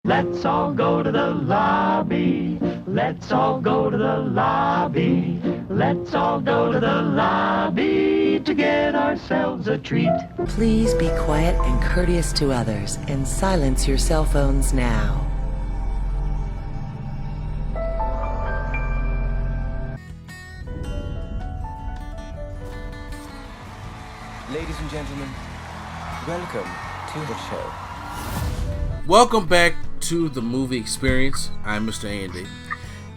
Let's all go to the lobby. Let's all go to the lobby. Let's all go to the lobby to get ourselves a treat. Please be quiet and courteous to others and silence your cell phones now. Ladies and gentlemen, welcome to the show. Welcome back to the movie experience. I'm Mr. Andy,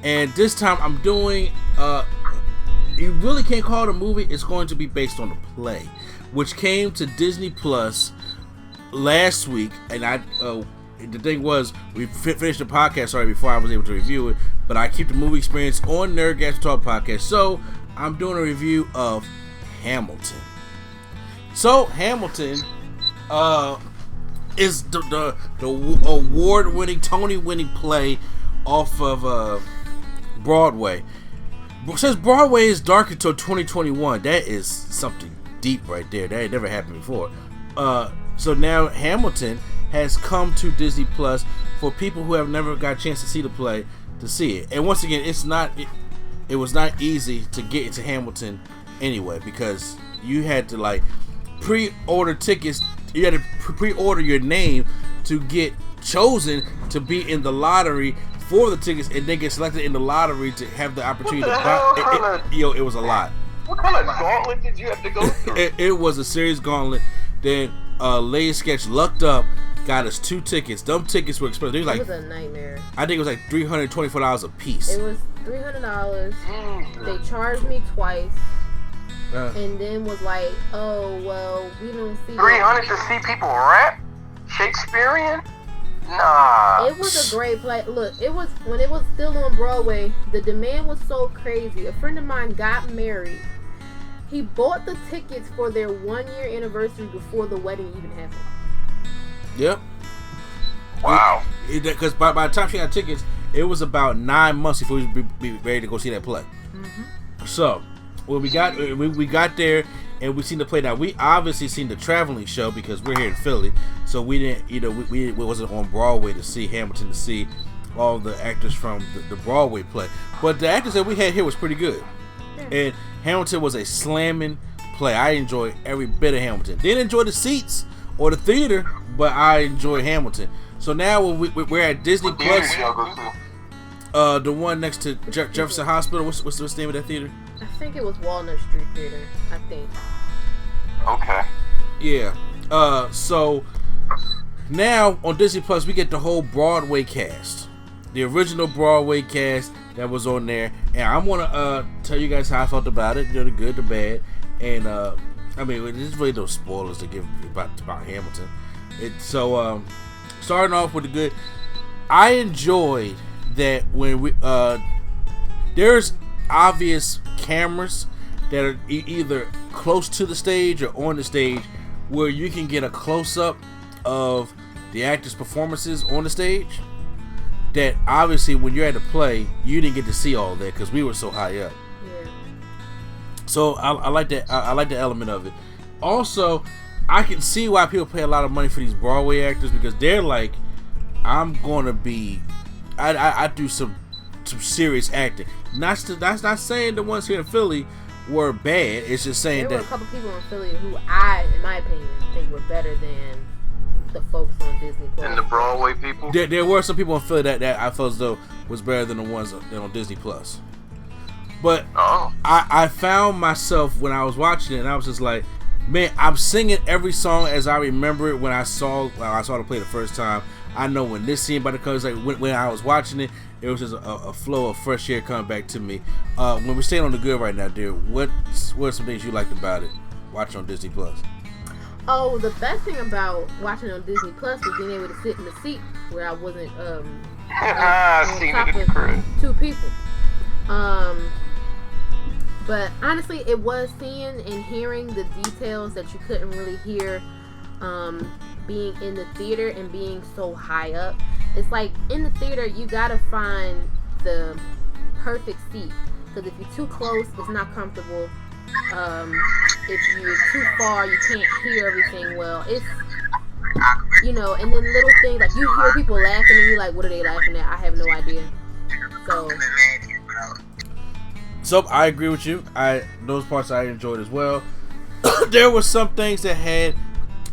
and this time I'm doing you really can't call it a movie. It's going to be based on a play which came to Disney Plus last week, and the thing was, we finished the podcast already before I was able to review it, but I keep the movie experience on Nerdgasm Talk podcast, so I'm doing a review of Hamilton. So Hamilton is the award-winning, Tony-winning play off of Broadway. Since Broadway is dark until 2021, that is something deep right there. That had never happened before. So now Hamilton has come to Disney Plus for people who have never got a chance to see the play to see it. And once again, it was not easy to get into Hamilton anyway, because you had to pre-order tickets. You had to pre-order your name to get chosen to be in the lottery for the tickets, and then get selected in the lottery to have the opportunity to buy. It was a lot. What kind of gauntlet did you have to go through? It was a serious gauntlet. Then Lady Sketch lucked up, got us 2 tickets. Them tickets were expensive. It was a nightmare. I think it was like $324 a piece. It was $300. They charged me twice. And then was like, oh, well, we don't see $300 to see people rap? Shakespearean? Nah. It was a great play. Look, it was when it was still on Broadway, the demand was so crazy. A friend of mine got married. He bought the tickets for their 1-year anniversary before the wedding even happened. Yep. Wow. Because by the time she got tickets, it was about 9 months before we would be ready to go see that play. Mm-hmm. So, when we got there and we seen the play. Now, we obviously seen the traveling show because we're here in Philly, so we didn't, we wasn't on Broadway to see Hamilton, to see all the actors from the Broadway play. But the actors that we had here was pretty good. And Hamilton was a slamming play. I enjoyed every bit of Hamilton. Didn't enjoy the seats or the theater, but I enjoyed Hamilton. So now when we're at Disney Plus, the one next to Jefferson Hospital. What's the name of that theater? I think it was Walnut Street Theater. I think. Okay. Yeah. So now on Disney Plus we get the whole Broadway cast, the original Broadway cast that was on there, and I want to tell you guys how I felt about it. The good, the bad, and I mean, there's really no spoilers to give about Hamilton. Starting off with the good, I enjoyed that when we there's obvious cameras that are either close to the stage or on the stage, where you can get a close-up of the actors' performances on the stage. That obviously when you're at the play, you didn't get to see all that because we were so high up. Yeah. So I like that. I like the element of it. Also, I can see why people pay a lot of money for these Broadway actors, because they're like, I'm gonna be, I do some serious acting. That's not saying the ones here in Philly were bad. It's just saying there were a couple people in Philly who I, in my opinion, think were better than the folks on Disney Plus. And the Broadway people? There were some people in Philly that I felt as though was better than the ones on Disney Plus. But I found myself when I was watching it, and I was just like, man, I'm singing every song as I remember it when I saw the play the first time. I know when this scene about to come, like when I was watching it, it was just a flow of fresh air coming back to me. When we're staying on the good right now, dear, what are some things you liked about it, watching on Disney Plus? Oh, the best thing about watching on Disney Plus was being able to sit in the seat where I wasn't on top of 2 people. But honestly, it was seeing and hearing the details that you couldn't really hear being in the theater and being so high up. It's like in the theater, you gotta find the perfect seat, because if you're too close, it's not comfortable. If you're too far, you can't hear everything well. you know, and then little things like you hear people laughing and you're like, what are they laughing at? I have no idea. So I agree with you. Those parts I enjoyed as well. There were some things that had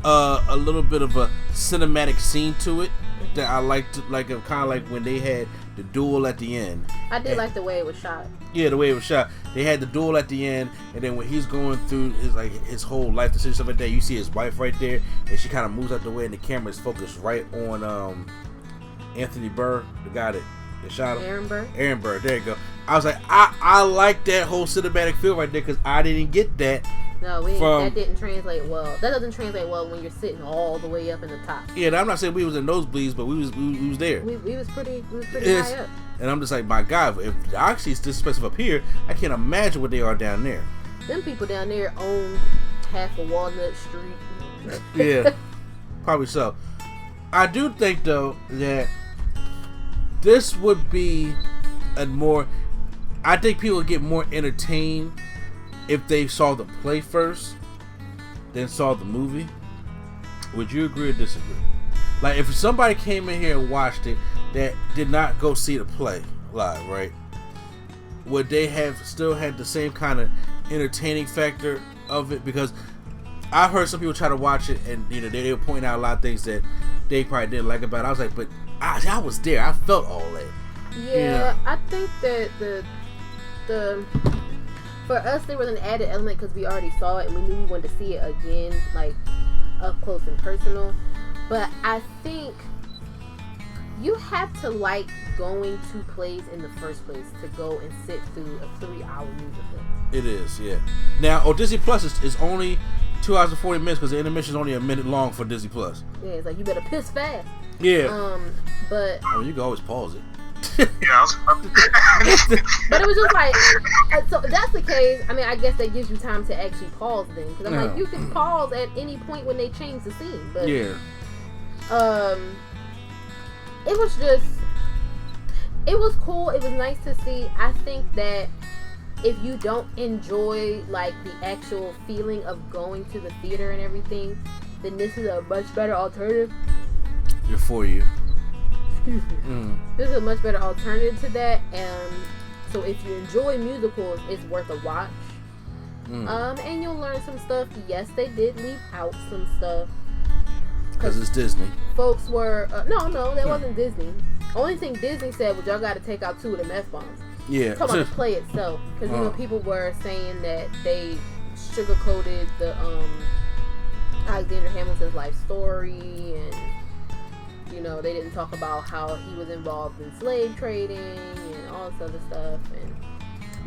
a little bit of a cinematic scene to it that I liked, like kind of like when they had the duel at the end. I did like the way it was shot. Yeah, the way it was shot. They had the duel at the end, and then when he's going through his whole life decision stuff like that, you see his wife right there, and she kind of moves out the way, and the camera is focused right on Anthony Burr, the guy that shot him. Aaron Burr. There you go. I was like, I like that whole cinematic feel right there because I didn't get that. No, that didn't translate well. That doesn't translate well when you're sitting all the way up in the top. Yeah, I'm not saying we was in nosebleeds, but we was there. We was pretty high up. And I'm just like, my God, if the Oxy is this expensive up here, I can't imagine what they are down there. Them people down there own half of Walnut Street. Yeah, probably so. I do think though that this would be I think people would get more entertained if they saw the play first, then saw the movie. Would you agree or disagree? Like, if somebody came in here and watched it that did not go see the play live, right? Would they have still had the same kind of entertaining factor of it? Because I've heard some people try to watch it and they were pointing out a lot of things that they probably didn't like about it. I was like, but I was there. I felt all that. Yeah, I think that the for us there was an added element because we already saw it and we knew we wanted to see it again, like up close and personal. But I think you have to like going to plays in the first place to go and sit through a 3-hour musical. It is, yeah. Now, Disney Plus is only 2 hours and 40 minutes because the intermission is only a minute long for Disney Plus. Yeah, it's like you better piss fast. Yeah. But you can always pause it. Yeah, but it was just like, so if that's the case, I mean, I guess that gives you time to actually pause then, because I'm like, you can pause at any point when they change the scene. But yeah. It was cool. It was nice to see. I think that if you don't enjoy like the actual feeling of going to the theater and everything, then this is a much better alternative. You're for you. Excuse me. This is a much better alternative to that. So if you enjoy musicals, it's worth a watch. And you'll learn some stuff. Yes, they did leave out some stuff. Because it's Disney. Folks were... no, that wasn't Disney. Only thing Disney said was y'all got to take out 2 of them F-bombs. Yeah. Talking about the play itself. Because, people were saying that they sugarcoated the Alexander Hamilton's life story and... they didn't talk about how he was involved in slave trading and all this other stuff. And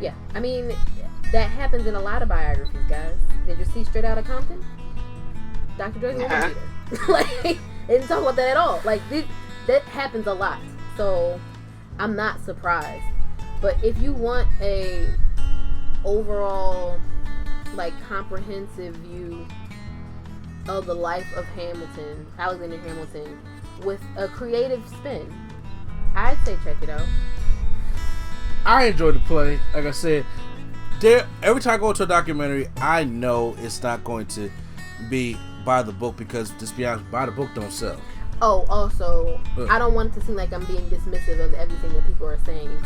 yeah, I mean, that happens in a lot of biographies, guys. Did you see Straight Outta Compton? Dr. Dre's a woman beater. Like, they didn't talk about that at all. Like, that happens a lot. So, I'm not surprised. But if you want a overall, like, comprehensive view of the life of Hamilton, Alexander Hamilton, with a creative spin, I'd say check it out. I enjoyed the play. Like I said, every time I go to a documentary, I know it's not going to be by the book because, just be honest, by the book don't sell. Oh, also, I don't want it to seem like I'm being dismissive of everything that people are saying and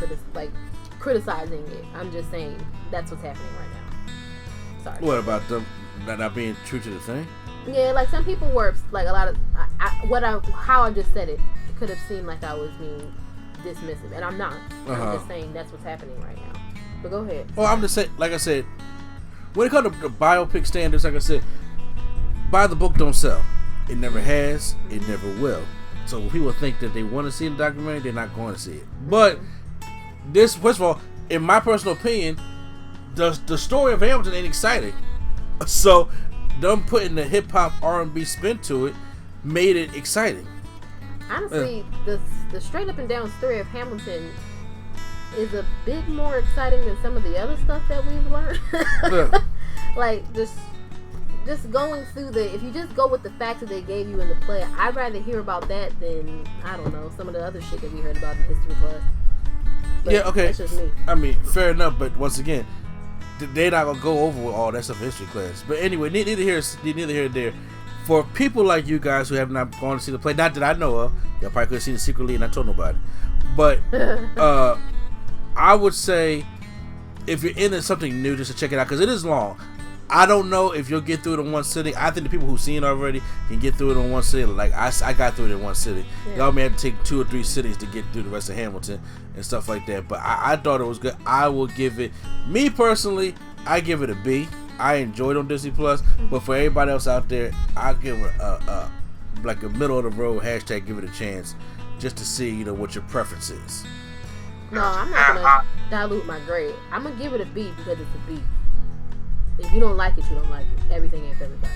criticizing it. I'm just saying that's what's happening right now. Sorry. What about them not being true to the thing? Yeah, like some people were like a lot of how I just said it could have seemed like I was being dismissive, and I'm not. I'm just saying that's what's happening right now. But go ahead. Well, I'm just saying, like I said, when it comes to the biopic standards, like I said, by the book don't sell. It never has. It never will. So when people think that they want to see the documentary, they're not going to see it. But this, first of all, in my personal opinion, the story of Hamilton ain't exciting. So them putting the hip hop R&B spin to it made it exciting. Honestly, the straight up and down story of Hamilton is a bit more exciting than some of the other stuff that we've learned. Like just going through if you just go with the facts that they gave you in the play, I'd rather hear about that than, I don't know, some of the other shit that we heard about in history class. But yeah, okay. That's just me. I mean, fair enough, but once again, they're not gonna go over with all that stuff in history class. But anyway, neither here nor there. for people like you guys who have not gone to see the play, not that I know of, y'all probably could have seen it secretly and I told nobody. But I would say if you're into something new, just to check it out because it is long. I don't know if you'll get through it in one sitting. I think the people who've seen it already can get through it in one sitting. Like I got through it in one sitting. Yeah. Y'all may have to take 2 or 3 sittings to get through the rest of Hamilton and stuff like that. But I thought it was good. I will give it, me personally, I give it a B. I enjoyed it on Disney Plus. But for everybody else out there, I'll give it like a middle of the road hashtag. Give it a chance, just to see what your preference is. No, I'm not gonna dilute my grade. I'm gonna give it a B because it's a B. If you don't like it, you don't like it. Everything ain't for everybody.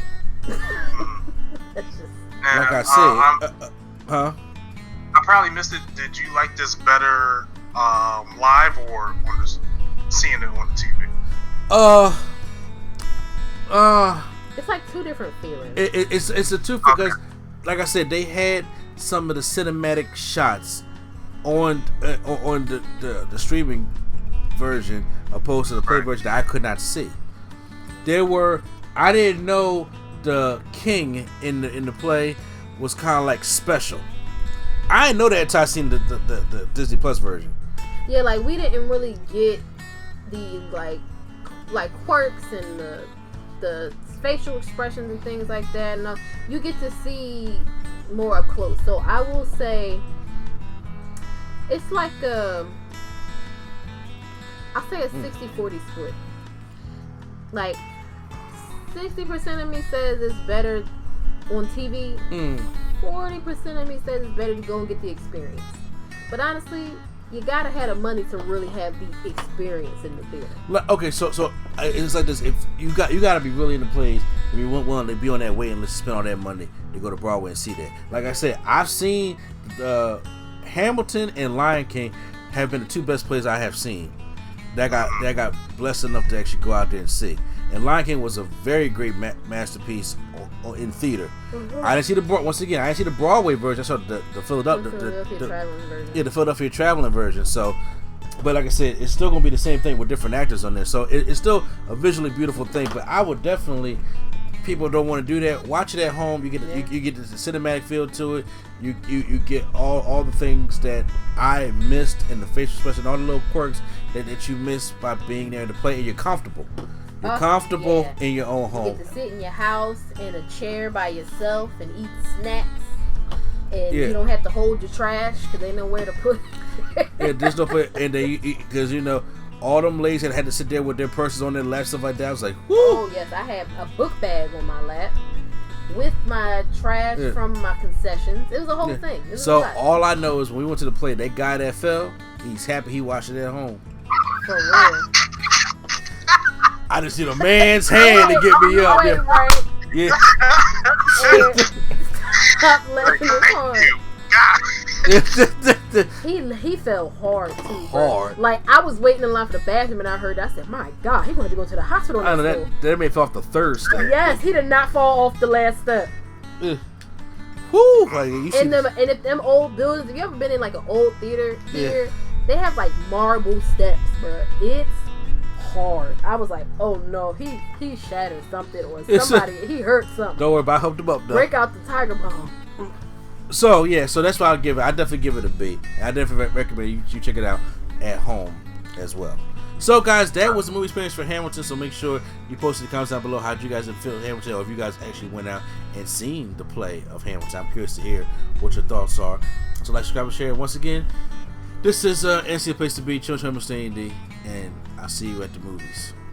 That's just like I said. Huh? I probably missed it. Did you like this better live or on this, seeing it on the TV? It's like 2 different feelings. It's a 2 because, like I said, they had some of the cinematic shots on the streaming version opposed to the play version that I could not see. I didn't know the king in the play was kind of like special. I didn't know that until I seen the Disney Plus version. Yeah, like we didn't really get the like quirks and the facial expressions and things like that. And you get to see more up close. So I will say it's like I'll say a 60-40 split. Like 60% of me says it's better on TV. 40% of me says it's better to go and get the experience. But honestly, you gotta have the money to really have the experience in the theater. Okay, so it's like this: if you gotta be really in the plays, and you willing to be on that waiting list, spend all that money to go to Broadway and see that. Like I said, I've seen Hamilton and Lion King have been the 2 best plays I have seen. That got blessed enough to actually go out there and see. And Lion King was a very great masterpiece in theater. Mm-hmm. I didn't see I didn't see the Broadway version. I saw the Philadelphia traveling version. Yeah, the Philadelphia traveling version. So, but like I said, it's still gonna be the same thing with different actors on there. So it's still a visually beautiful thing. But I would definitely, people don't want to do that. Watch it at home. You get you get the cinematic feel to it. You get all the things that I missed in the facial expression, all the little quirks that you missed by being there to play, and you're comfortable. You're comfortable in your own home. You get to sit in your house in a chair by yourself and eat snacks, and you don't have to hold your trash because they know where to put it. Yeah, there's no place, and because all them ladies that had to sit there with their purses on their lap, stuff like that. I was like, whoo! Oh yes, I have a book bag on my lap with my trash from my concessions. It was a whole thing. So all I know is when we went to the play, that guy that fell, he's happy he watched it at home. For real. I just see a man's hand to get me up there. Right. Yeah. Stop laughing hard. He fell hard too. Hard. Bro. Like I was waiting in line for the bathroom and I heard that. I said, "My God, he going to go to the hospital." I know that may fall off the 3rd step. Yes, he did not fall off the last step. Whoo! And if them old buildings, if you ever been in like an old theater, they have like marble steps, bro. It's hard. I was like, oh no, he shattered something or somebody he hurt something. Don't worry about it. I hooked him up though. Break out the tiger bomb. So that's why I'll give it. I definitely give it a B. I definitely recommend you check it out at home as well. So guys, that was the movie experience for Hamilton. So make sure you post in the comments down below how you guys have felt Hamilton, or if you guys actually went out and seen the play of Hamilton. I'm curious to hear what your thoughts are. So like, subscribe, and share. Once again, this is NC Place to Be. Children, staying D, and I'll see you at the movies.